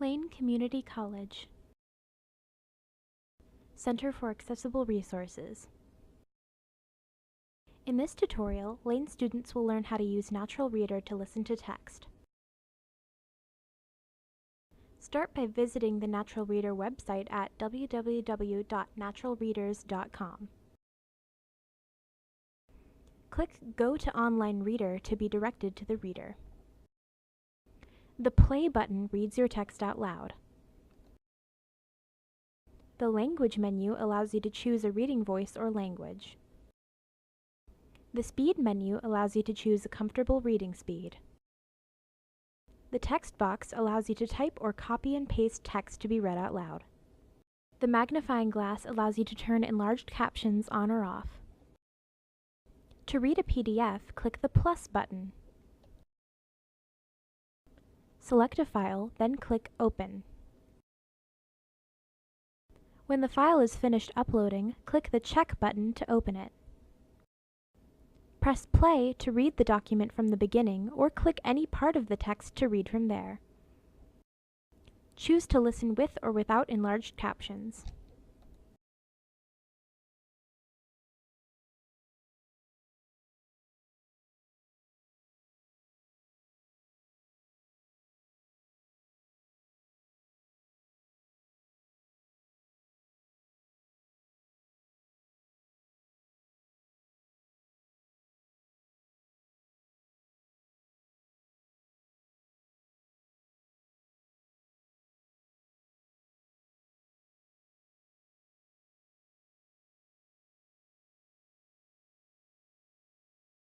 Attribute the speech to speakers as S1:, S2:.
S1: Lane Community College Center for Accessible Resources. In this tutorial, Lane students will learn how to use Natural Reader to listen to text. Start by visiting the Natural Reader website at www.naturalreaders.com. Click Go to Online Reader to be directed to the reader. The Play button reads your text out loud. The Language menu allows you to choose a reading voice or language. The Speed menu allows you to choose a comfortable reading speed. The text box allows you to type or copy and paste text to be read out loud. The magnifying glass allows you to turn enlarged captions on or off. To read a PDF, click the plus button. Select a file, then click Open. When the file is finished uploading, click the Check button to open it. Press Play to read the document from the beginning, or click any part of the text to read from there. Choose to listen with or without enlarged captions.